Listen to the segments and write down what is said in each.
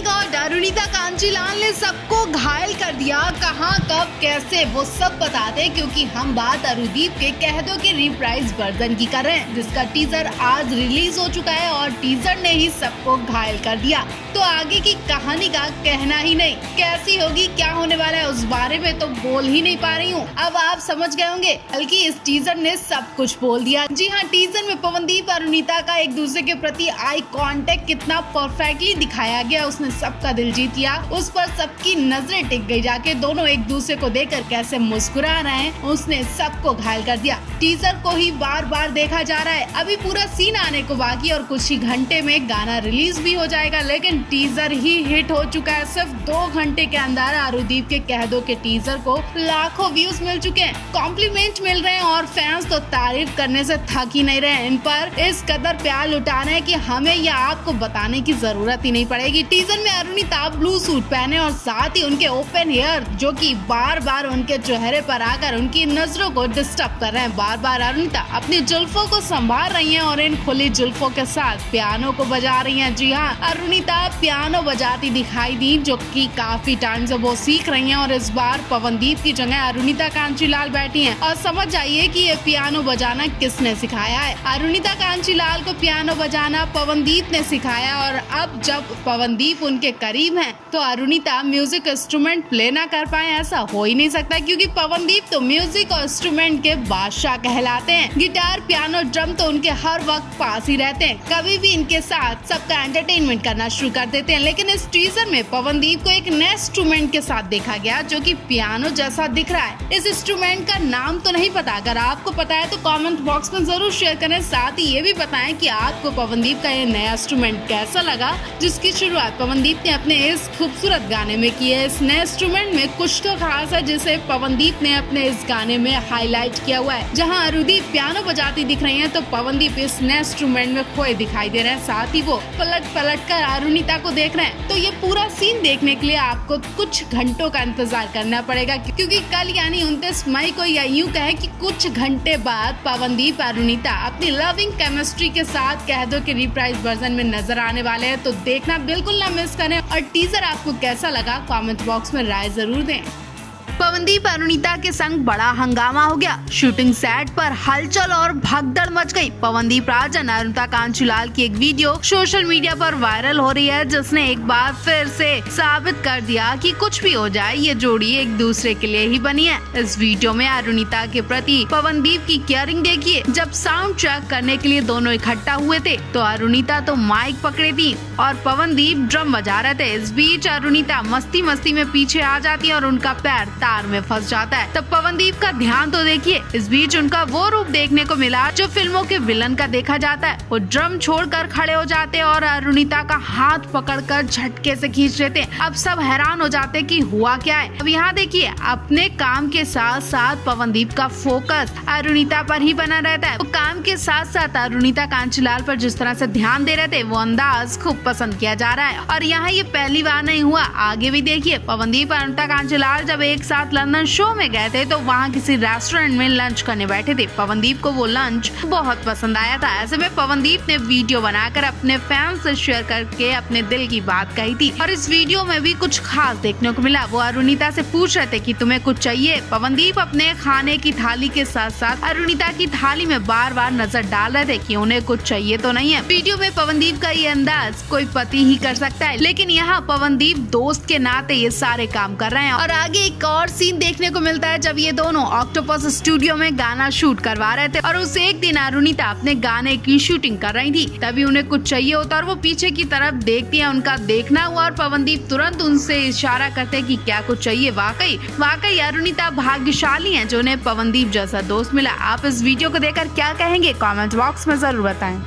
My God, Arunita कांचीलाल ने सबको घायल कर दिया। कहां, कब, कैसे, वो सब बताते हैं, क्योंकि हम बात अरुदीप के कह दो के रिप्राइज वर्जन की कर रहे हैं, जिसका टीजर आज रिलीज हो चुका है और टीजर ने ही सबको घायल कर दिया। तो आगे की कहानी का कहना ही नहीं, कैसी होगी, क्या होने वाला है, उस बारे में तो बोल ही नहीं पा रही हूँ। अब आप समझ गए होंगे, बल्कि इस टीजर ने सब कुछ बोल दिया। जी हाँ, टीजर में पवनदीप और अरुणिता का एक दूसरे के प्रति आई कांटेक्ट कितना परफेक्टली दिखाया गया। उसने सबका दिल जीत लिया, उस पर सबकी नजरें टिक गई जाके। दोनों एक दूसरे को देखकर कैसे मुस्कुरा रहे हैं, उसने सबको घायल कर दिया। टीजर को ही बार बार देखा जा रहा है, अभी पूरा सीन आने को बाकी और कुछ ही घंटे में गाना रिलीज भी हो जाएगा। लेकिन टीजर ही हिट हो चुका है। सिर्फ 2 घंटे के अंदर अरुदीप के कह दो के टीजर को लाखों व्यूज मिल चुके हैं, कॉम्प्लीमेंट मिल रहे हैं और फैंस तो तारीफ करने से थक ही नहीं रहे। इन पर इस कदर प्यार लुटा रहे हैं कि हमें या आपको बताने की जरूरत ही नहीं पड़ेगी। टीजर में अरुणिता ब्लू सूट पहने और साथ ही उनके ओपन हेयर जो कि बार बार उनके चेहरे पर आकर उनकी नजरों को डिस्टर्ब कर रहे हैं। बार बार अरुणिता अपनी जुल्फों को संभाल रही हैं और इन खुली जुल्फों के साथ पियानो को बजा रही हैं। जी हाँ, अरुणिता पियानो बजाती दिखाई दी, जो कि काफी टाइम से वो सीख रही हैं और इस बार पवनदीप की जगह अरुणिता कांचीलाल बैठी हैं। और समझ जाइए कि ये पियानो बजाना किसने सिखाया है। अरुणिता कांचीलाल को पियानो बजाना पवनदीप ने सिखाया और अब जब पवनदीप उनके करीब हैं, तो अरुणिता म्यूजिक इंस्ट्रूमेंट प्ले ना कर पाए, ऐसा हो ही नहीं सकता, क्योंकि पवनदीप तो म्यूजिक और इंस्ट्रूमेंट के बादशाह कहलाते हैं। गिटार, पियानो, ड्रम तो उनके हर वक्त पास ही रहते हैं। कभी भी इनके साथ सबका एंटरटेनमेंट करना शुरू कर देते हैं। लेकिन इस टीजर में पवनदीप को एक नए इंस्ट्रूमेंट के साथ देखा गया, जो कि पियानो जैसा दिख रहा है। इस इंस्ट्रूमेंट का नाम तो नहीं पता, अगर आपको पता है तो कमेंट बॉक्स में जरूर शेयर करें। साथ ही ये भी बताएं कि आपको पवनदीप का ये नया इंस्ट्रूमेंट कैसा लगा, जिसकी शुरुआत पवनदीप ने अपने इस खूबसूरत गाने में की है। इस नए इंस्ट्रूमेंट में कुछ तो खास है, जिसे पवनदीप ने अपने इस गाने में हाईलाइट किया हुआ है। जहां अरुदीप पियानो बजाती दिख रही हैं, तो पवनदीप इस नए इंस्ट्रूमेंट में खोए दिखाई दे रहे हैं। साथ ही वो पलट पलट कर अरुणिता को देख रहे हैं। तो ये पूरा सीन देखने के लिए आपको कुछ घंटों का इंतजार करना पड़ेगा, क्योंकि कल यानी 29 मई को, या यूं कहे कि कुछ घंटे बाद, पवनदीप अरुणिता अपनी लविंग केमिस्ट्री के साथ कह दो कि रिप्राइज वर्जन में नजर आने वाले हैं। तो देखना बिल्कुल ना मिस करें। और टीजर आपको कैसा लगा, कमेंट बॉक्स में राय जरूर दें। पवनदीप अरुणिता के संग बड़ा हंगामा हो गया। शूटिंग सेट पर हलचल और भगदड़ मच गई। पवनदीप राजन अरुणिता कांचीलाल की एक वीडियो सोशल मीडिया पर वायरल हो रही है, जिसने एक बार फिर से साबित कर दिया कि कुछ भी हो जाए, ये जोड़ी एक दूसरे के लिए ही बनी है। इस वीडियो में अरुणिता के प्रति पवनदीप की केयरिंग देखिए। जब साउंड चेक करने के लिए दोनों इकट्ठा हुए थे, तो अरुणिता तो माइक पकड़े थी और पवनदीप ड्रम बजा रहे थे। इस बीच अरुणिता मस्ती मस्ती में पीछे आ जाती है और उनका पैर तार में फंस जाता है। तब पवनदीप का ध्यान तो देखिए। इस बीच उनका वो रूप देखने को मिला जो फिल्मों के विलन का देखा जाता है। वो ड्रम छोड़कर खड़े हो जाते और अरुणिता का हाथ पकड़कर झटके से खींच लेते। अब सब हैरान हो जाते कि हुआ क्या है। अब यहाँ देखिए, अपने काम के साथ साथ पवनदीप का फोकस अरुणिता पर ही बना रहता है। वो काम के साथ साथ अरुणिता कांचीलाल पर जिस तरह से ध्यान दे रहे थे, वो अंदाज खूब पसंद किया जा रहा है। और यहाँ ये पहली बार नहीं हुआ, आगे भी देखिए। पवनदीप और अरुणिता कांचीलाल जब एक साथ लंदन शो में गए थे, तो वहाँ किसी रेस्टोरेंट में लंच करने बैठे थे। पवनदीप को वो लंच बहुत पसंद आया था। ऐसे में पवनदीप ने वीडियो बनाकर अपने फैंस से शेयर करके अपने दिल की बात कही थी। और इस वीडियो में भी कुछ खास देखने को मिला। वो अरुणिता से पूछ रहे थे कि तुम्हें कुछ चाहिए। पवनदीप अपने खाने की थाली के साथ साथ अरुणिता की थाली में बार बार नजर डाल रहे थे कि उन्हें कुछ चाहिए तो नहीं है। वीडियो में पवनदीप का ये अंदाज कोई पति ही कर सकता है, लेकिन यहाँ पवनदीप दोस्त के नाते ये सारे काम कर रहे हैं। और आगे एक और सीन देखने को मिलता है, जब ये दोनों ऑक्टोपस स्टूडियो में गाना शूट करवा रहे थे और उस एक दिन अरुणिता अपने गाने की शूटिंग कर रही थी। तभी उन्हें कुछ चाहिए होता और वो पीछे की तरफ देखती है। उनका देखना हुआ और पवनदीप तुरंत उनसे इशारा करते कि क्या कुछ चाहिए। वाकई अरुणिता भाग्यशाली है जो उन्हें पवनदीप जैसा दोस्त मिला। आप इस वीडियो को देखकर क्या कहेंगे, कमेंट बॉक्स में जरूर बताएं।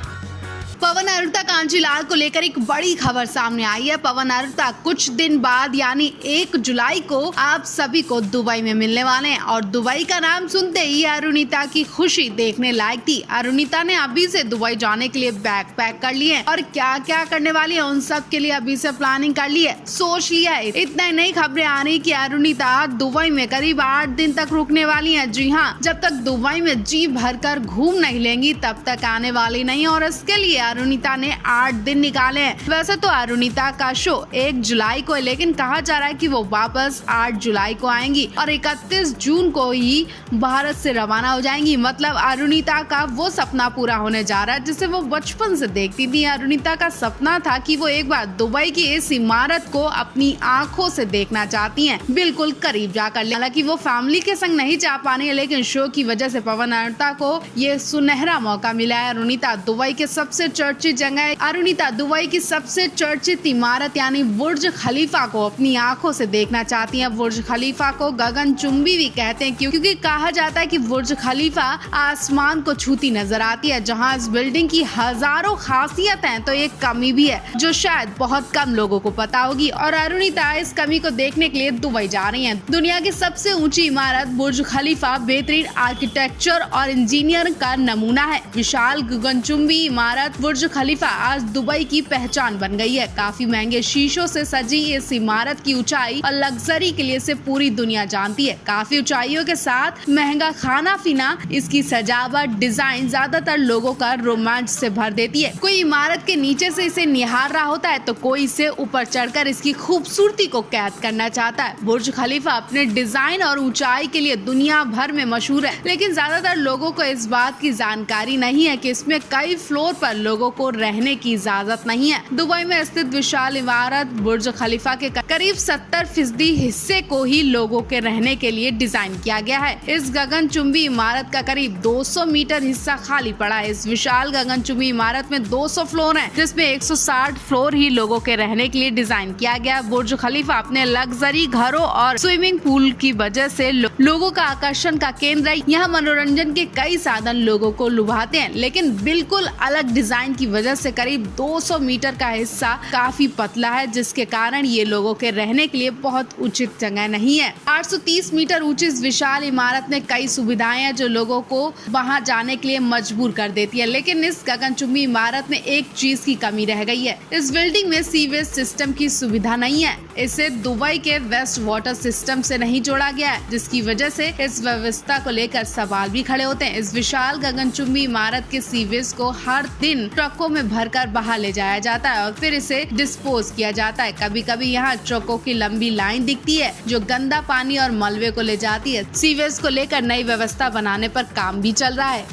पवन अरुणिता कांचीलाल को लेकर एक बड़ी खबर सामने आई है। पवन अरुणिता कुछ दिन बाद यानी 1 जुलाई को आप सभी को दुबई में मिलने वाले हैं और दुबई का नाम सुनते ही अरुणिता की खुशी देखने लायक थी। अरुणिता ने अभी से दुबई जाने के लिए बैग पैक कर लिए और क्या क्या करने वाली है उन सब के लिए अभी से प्लानिंग कर ली है, सोच लिया है। इतना ही नई खबरें आ रही कि अरुणिता दुबई में करीब 8 दिन तक रुकने वाली है। जी हाँ, जब तक दुबई में जी भर कर घूम नहीं लेंगी तब तक आने वाली नहीं और इसके लिए अरुणिता ने 8 दिन निकाले हैं। वैसे तो अरुणिता का शो 1 जुलाई को है, लेकिन कहा जा रहा है कि वो वापस 8 जुलाई को आएंगी और 31 जून को ही भारत से रवाना हो जाएंगी। मतलब अरुणिता का वो सपना पूरा होने जा रहा है जिसे वो बचपन से देखती थी। अरुणिता का सपना था कि वो एक बार दुबई की इस इमारत को अपनी आंखों से देखना चाहती हैं, बिल्कुल करीब जाकर। हालांकि वो फैमिली के संग नहीं जा पानी है, लेकिन शो की वजह से पवन अरुणिता को ये सुनहरा मौका मिला है। अरुणिता दुबई के सबसे चर्चित जगह, अरुणिता दुबई की सबसे चर्चित इमारत यानी बुर्ज खलीफा को अपनी आंखों से देखना चाहती हैं। बुर्ज खलीफा को गगनचुंबी भी कहते हैं क्योंकि कहा जाता है कि बुर्ज खलीफा आसमान को छूती नजर आती है। जहां इस बिल्डिंग की हजारों खासियत हैं, तो एक कमी भी है जो शायद बहुत कम लोगों को पता होगी, और अरुणिता इस कमी को देखने के लिए दुबई जा रही हैं। दुनिया की सबसे ऊंची इमारत बुर्ज खलीफा बेहतरीन आर्किटेक्चर और इंजीनियरिंग का नमूना है। विशाल गगनचुंबी इमारत बुर्ज खलीफा आज दुबई की पहचान बन गई है। काफी महंगे शीशों से सजी इस इमारत की ऊंचाई और लग्जरी के लिए इसे पूरी दुनिया जानती है। काफी ऊंचाइयों के साथ महंगा खाना पीना, इसकी सजावट, डिजाइन ज्यादातर लोगों का रोमांच से भर देती है। कोई इमारत के नीचे से इसे निहार रहा होता है तो कोई इसे ऊपर चढ़कर इसकी खूबसूरती को कैद करना चाहता है। बुर्ज खलीफा अपने डिजाइन और ऊंचाई के लिए दुनिया भर में मशहूर है, लेकिन ज्यादातर लोगों को इस बात की जानकारी नहीं है कि इसमें कई फ्लोर पर लोगों को रहने की इजाजत नहीं है। दुबई में स्थित विशाल इमारत बुर्ज खलीफा के करीब 70% हिस्से को ही लोगों के रहने के लिए डिजाइन किया गया है। इस गगनचुंबी इमारत का करीब 200 मीटर हिस्सा खाली पड़ा है। इस विशाल गगनचुंबी इमारत में 200 फ्लोर हैं, जिसमें 160 फ्लोर ही लोगों के रहने के लिए डिजाइन किया गया। बुर्ज खलीफा अपने लग्जरी घरों और स्विमिंग पूल की वजह से लोगों का आकर्षण का केंद्र है। यहाँ मनोरंजन के कई साधन लोगों को लुभाते हैं, लेकिन बिल्कुल अलग डिजाइन की वजह से करीब 200 मीटर का हिस्सा काफी पतला है, जिसके कारण ये लोगों के रहने के लिए बहुत उचित जगह नहीं है। 830 मीटर ऊंची इस विशाल इमारत में कई सुविधाएं हैं जो लोगों को वहां जाने के लिए मजबूर कर देती है, लेकिन इस गगनचुंबी इमारत में एक चीज की कमी रह गई है। इस बिल्डिंग में सीवेज सिस्टम की सुविधा नहीं है। इसे दुबई के वेस्ट वाटर सिस्टम से नहीं जोड़ा गया है, जिसकी वजह से इस व्यवस्था को लेकर सवाल भी खड़े होते हैं। इस विशाल गगनचुंबी इमारत के सीवेज को हर दिन ट्रकों में भरकर बाहर ले जाया जाता है और फिर इसे डिस्पोज किया जाता है। कभी कभी यहाँ ट्रकों की लंबी लाइन दिखती है जो गंदा पानी और मलबे को ले जाती है। सीवेज को लेकर नई व्यवस्था बनाने पर काम भी चल रहा है।